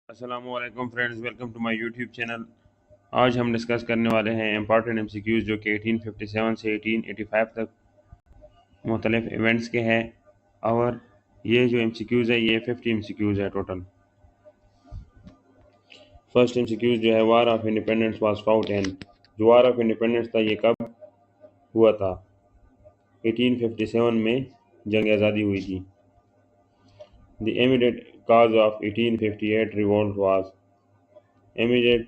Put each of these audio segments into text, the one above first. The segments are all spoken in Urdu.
السلام علیکم friends, welcome to my YouTube channel. آج ہم ڈسکس کرنے والے ہیں امپارٹنٹ ایم سی کیوز جو کہ 1857 سے 1885 تک مختلف ایونٹس کے ہیں، اور یہ جو ایم سی کیوز ہے یہ 50 ایم سی کیوز ہے total. First M C Qs جو ہے war of independence was fought in, جو وار آف انڈیپینڈنس تھا یہ کب ہوا تھا؟ 1857 میں جنگ آزادی ہوئی تھی۔ The immediate cause of 1858 revolt was, immediate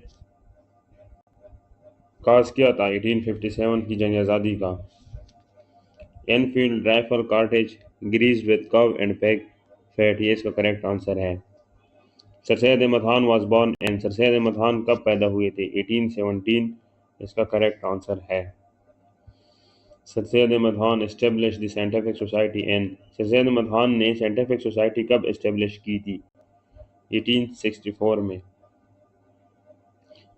cause کیا تھا 1857 کی جنگ آزادی کا؟ Enfield rifle cartridge greased with cow and pig fat, یہ اس کا کریکٹ آنسر ہے۔ Sir Syed Ahmad Khan was born and, sir Syed Ahmad Khan کب پیدا ہوئے تھے؟ 1817 اس کا کریکٹ آنسر ہے۔ Sir Syed Ahmad Khan establish the scientific society and, sir Syed Ahmad Khan نے سائنٹیفک سوسائٹی کب اسٹیبلش کی تھی؟ 1864 میں۔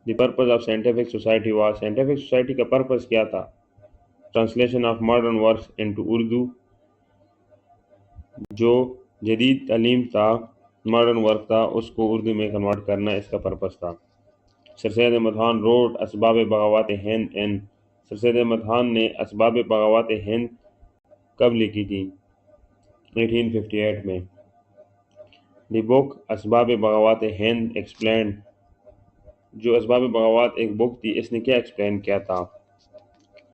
The purpose of scientific society was, scientific society کا پرپز کیا تھا؟ Translation of modern works into Urdu, جو جدید تعلیم تھا، ماڈرن ورک تھا، اس کو اردو میں کنورٹ کرنا اس کا پرپز تھا۔ سر سید احمد خان روٹ اسباب بغاوت ہند اینڈ، سر سید احمد خان نے اسباب بغاوت ہند کب لکھی تھی؟ 1858 میں۔ دی بک اسباب بغاوت ہند ایکسپلینڈ، جو اسباب بغاوت ایک بک تھی، اس نے کیا ایکسپلین کیا تھا؟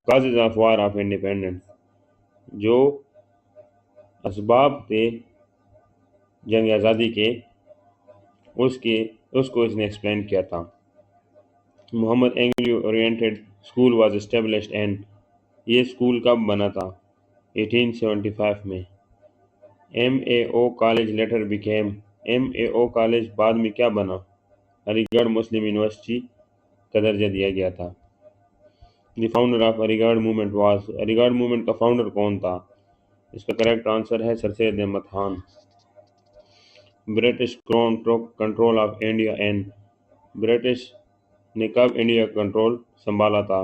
Causes of war of independence, جو اسباب تھے جنگ آزادی کے اس کو اس نے ایکسپلین کیا تھا۔ Muhammad Anglo oriented school was established and, یہ اسکول کب بنا تھا؟ 1875 میں۔ M A O college later became, M A O college بعد میں کیا بنا؟ علی گڑھ مسلم یونیورسٹی کا درجہ دیا گیا تھا۔ دی فاؤنڈر آف علی گڑھ موومنٹ واز، علی گڑھ موومنٹ کا فاؤنڈر کون تھا؟ اس کا کریکٹ آنسر ہے sir Syed Ahmad Khan. British crown took control of India and, British نے کب انڈیا کا کنٹرول سنبھالا تھا؟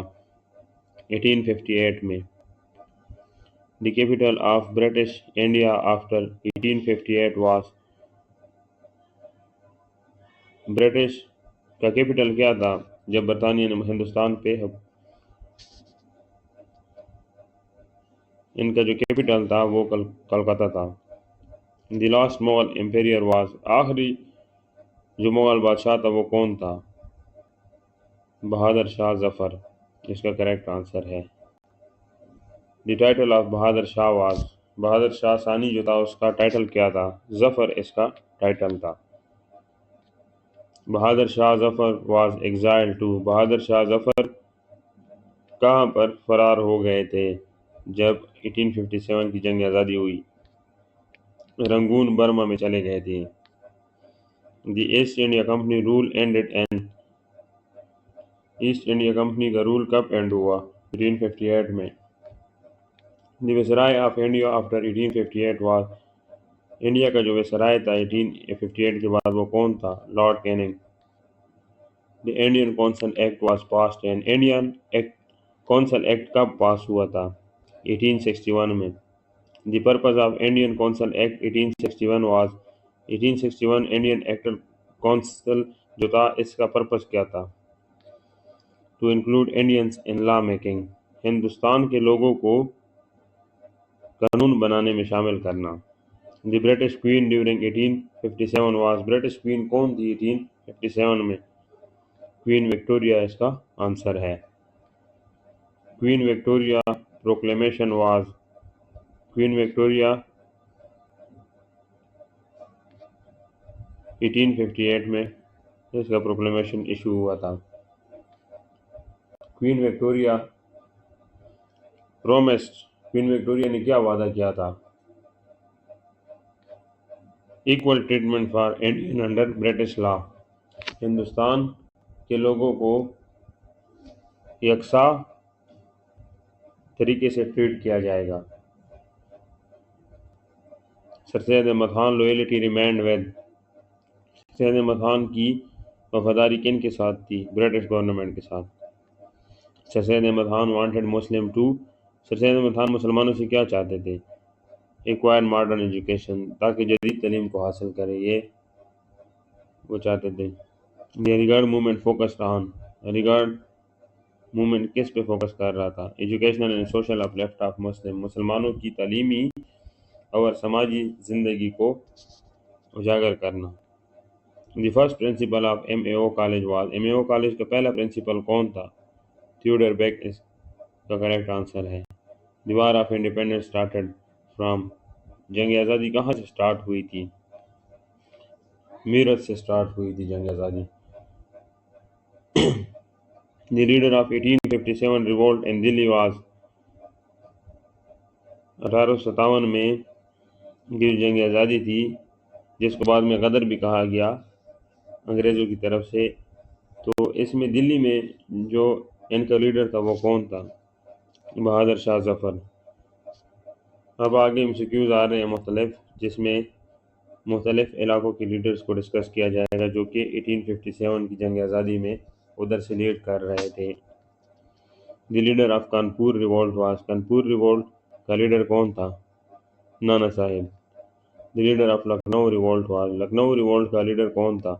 1858 میں۔ The capital of British India after 1858 was, British کا کیپٹل کیا تھا جب برطانیہ نے ہندوستان پہ ان کا جو کیپٹل تھا وہ کلکتہ تھا۔ دی لاسٹ مغل امپیریئر واز، آخری جو مغل بادشاہ تھا وہ کون تھا؟ بہادر شاہ ظفر، اس کا کریکٹ آنسر ہے۔ The title of Bahadur Shah was, Bahadur Shah ثانی جو تھا اس کا ٹائٹل کیا تھا؟ ظفر اس کا ٹائٹل تھا۔ Bahadur Shah Zafar was exile to, Bahadur Shah Zafar کہاں پر فرار ہو گئے تھے جب 1857 کی جنگ آزادی ہوئی؟ رنگون برما میں چلے گئے تھے۔ The East India company rule ended and, East India company کا رول کب اینڈ ہوا؟ 1858 میں۔ The viceroy of India after 1858 was, India کا جو ویسرائے تھا 1858 کے بعد وہ کون تھا؟ Lord Canning. The Indian council act was passed and, Indian council act کب پاس ہوا تھا؟ 1861 میں۔ The purpose of Indian council act 1861 was, 1861 Indian act council جو تھا اس کا پرپز کیا تھا؟ To include Indians in law making, Hindustan کے لوگوں کو قانون بنانے میں شامل کرنا۔ The British queen during 1857 was, British queen کون تھی 1857 میں؟ کوئین وکٹوریہ اس کا آنسر ہے۔ Queen Victoria proclamation was, queen Victoria 1858 میں اس کا پروکلیمیشن ایشو ہوا تھا۔ Queen Victoria promised, queen Victoria نے کیا وعدہ کیا تھا؟ Equal treatment for Indian under British law, Hindustan کے لوگوں کو یکساں طریقے سے ٹریٹ کیا جائے گا۔ سر سید احمد خان لویلٹی ریمینڈ ود، سر سید احمد خان کی وفاداری کن کے ساتھ تھی؟ برٹش گورنمنٹ کے ساتھ۔ Sir Syed Ahmad Khan wanted Muslim to, sir Syed Ahmad Khan مسلمانوں سے کیا چاہتے تھے؟ ایکوائر ماڈرن ایجوکیشن، تاکہ جدید تعلیم کو حاصل کرے۔ یہ وہ چاہتے تھے۔ دی علی گڑھ موومنٹ فوکس آن، علی گڑھ موومنٹ کس پہ فوکس کر رہا تھا؟ Educational and social uplift of Muslim, مسلمانوں کی تعلیمی اور سماجی زندگی کو اجاگر کرنا۔ The first principal of M A O college was, M A O college کا پہلا پرنسپل کون تھا؟ تھیوڈر بیک اس کا کریکٹ آنسر ہے۔ The war of independence started from, جنگ آزادی کہاں سے سٹارٹ ہوئی تھی؟ میرٹھ سے سٹارٹ ہوئی تھی جنگ آزادی۔ The leader of 1857 revolt in Delhi was, 1857 میں کی جنگ آزادی تھی جس کو بعد میں غدر بھی کہا گیا انگریزوں کی طرف سے، تو اس میں دلی میں جو ان کا لیڈر تھا وہ کون تھا؟ بہادر شاہ ظفر۔ اب آگے MCQs آ رہے ہیں مختلف، جس میں مختلف علاقوں کے لیڈرز کو ڈسکس کیا جائے گا جو کہ 1857 کی جنگ آزادی میں ادھر سے لیڈ کر رہے تھے۔ The leader of Kanpur revolt was, Kanpur revolt کا لیڈر کون تھا؟ Nana Sahib. The leader of Lucknow revolt was, Lucknow revolt کا لیڈر کون تھا؟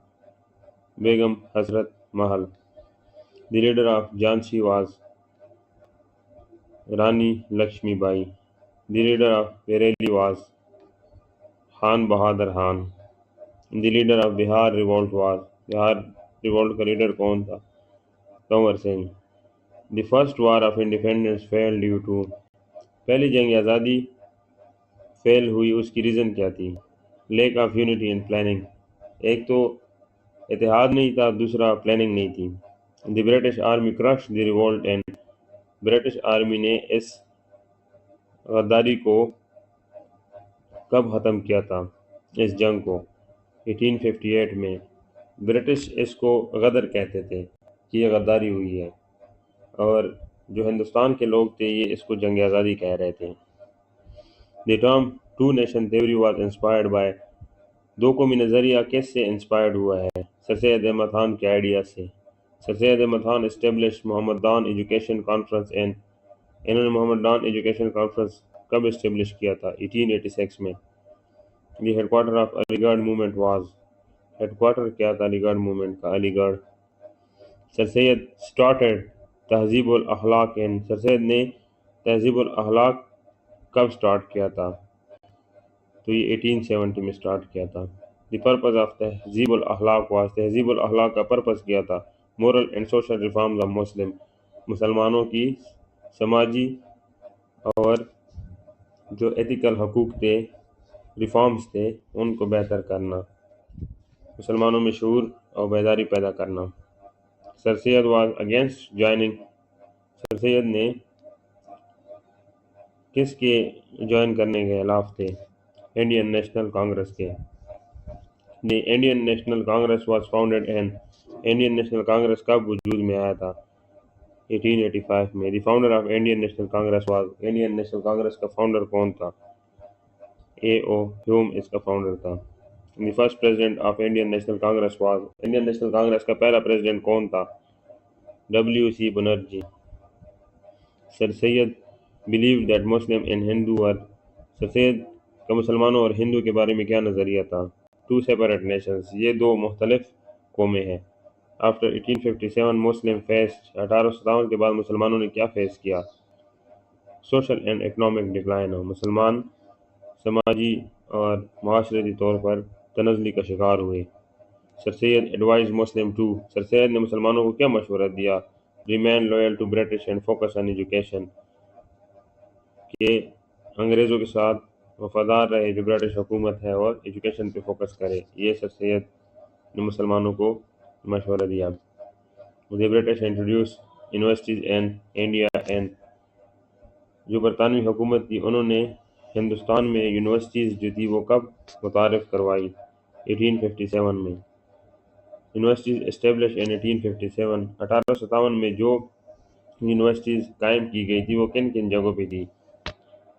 Begum Hazrat Mahal. The leader of Jhansi was, Rani Lakshmi Bai. The leader of Bareilly was, Khan Bahadur Khan. The leader of Bihar revolt was, Bihar revolt کا لیڈر کون تھا؟ Kunwar Singh. The first war of independence fail due to, پہلی جنگ آزادی فیل ہوئی اس کی ریزن کیا تھی؟ Lack of unity and planning, ایک تو اتحاد نہیں تھا، دوسرا پلاننگ نہیں تھی۔ The British army crush the revolt and, British army نے اس غداری کو کب ختم کیا تھا؟ اس جنگ کو 1858 میں۔ برٹش اس کو غدر کہتے تھے کہ یہ غداری ہوئی ہے، اور جو ہندوستان کے لوگ تھے یہ اس کو جنگ آزادی کہہ رہے تھے۔ The term two nation theory was inspired by, دو قومی نظریہ کس سے انسپائرڈ ہوا ہے؟ سر سید احمد خان کے آئیڈیا سے۔ سر سید احمد خان اسٹیبلش محمد دان ایجوکیشن کانفرنس اینڈ، انہوں نے محمد دان ایجوکیشن کانفرنس کب اسٹیبلش کیا تھا؟ 1886 میں۔ دی ہیڈ کوارٹر آف علی گڑھ موومنٹ واز، ہیڈ کوارٹر کیا تھا علی گڑھ موومنٹ کا؟ علی گڑھ۔ سر سید اسٹارٹڈ تہذیب الاخلاق ان، سر سید نے تہذیب الاخلاق کب سٹارٹ کیا تھا؟ تو یہ 1870 میں سٹارٹ کیا تھا۔ دی پرپز آف تہذیب الاخلاق واز، تہذیب الاخلاق کا پرپز کیا تھا؟ Moral and social reforms of Muslim, مسلمانوں کی سماجی اور جو ایتھیکل حقوق تھے، ریفارمز تھے، ان کو بہتر کرنا، مسلمانوں میں شعور اور بیداری پیدا کرنا۔ سر سید واز اگینسٹ جوائننگ، سر سید نے کس کے جوائن کرنے کے خلاف تھے؟ انڈین نیشنل کانگریس کے۔ The Indian national Congress was founded in, Indian national Congress کب وجود میں آیا تھا؟ 1885 میں۔ دی founder of Indian national Congress was, Indian national Congress کا فاؤنڈر کون تھا؟ اے او ہیوم اس کا فاؤنڈر تھا۔ The first president of Indian national Congress was, Indian national Congress کا پہلا پریزیڈنٹ کون تھا؟ WC Banerjee. Sir Syed believed that Muslim and Hindu were، سر سید کا مسلمانوں اور ہندو کے بارے میں کیا نظریہ تھا؟ ٹو سیپریٹ نیشنز، یہ دو مختلف قومیں ہیں۔ آفٹر 1857 مسلم فیسڈ، 1857 کے بعد مسلمانوں نے کیا فیس کیا؟ سوشل اینڈ اکنامک ڈکلائن، مسلمان سماجی اور معاشرتی طور پر تنزلی کا شکار ہوئے۔ سر سید ایڈوائز مسلم ٹو، سر سید نے مسلمانوں کو کیا مشورہ دیا؟ Remain loyal to British and focus on education, کہ انگریزوں کے ساتھ وفادار رہے جو برٹش حکومت ہے اور ایجوکیشن پہ فوکس کرے، یہ سر سید نے مسلمانوں کو مشورہ دیا۔ The British introduce universities in India and, جو برطانوی حکومت تھی انہوں نے ہندوستان میں یونیورسٹیز جو تھی وہ کب متعارف کروائی؟ 1857 میں۔ یونیورسٹیز اسٹیبلش ان 1857، 1857 میں جو یونیورسٹیز قائم کی گئی تھی وہ کن کن جگہوں پہ تھی؟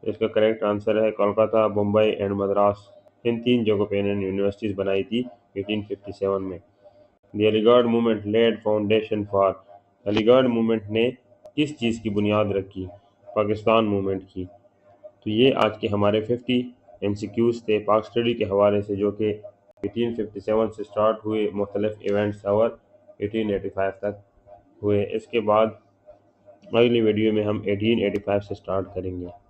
اس کا کریکٹ آنسر ہے کولکاتہ، بمبئی اینڈ مدراس، ان تین جگہوں پہ انہوں نے یونیورسٹیز بنائی تھی 1857 میں۔ دی علی گڑھ موومنٹ لیڈ فاؤنڈیشن فار، علی گڑھ موومنٹ نے کس چیز کی بنیاد رکھی؟ پاکستان موومنٹ کی۔ تو یہ آج کے ہمارے 50 MCQs تھے پاک اسٹڈی کے حوالے سے جو کہ 1857 سے سٹارٹ ہوئے مختلف ایونٹس اور 1885 تک ہوئے۔ اس کے بعد اگلی ویڈیو میں ہم 1885 سے سٹارٹ کریں گے۔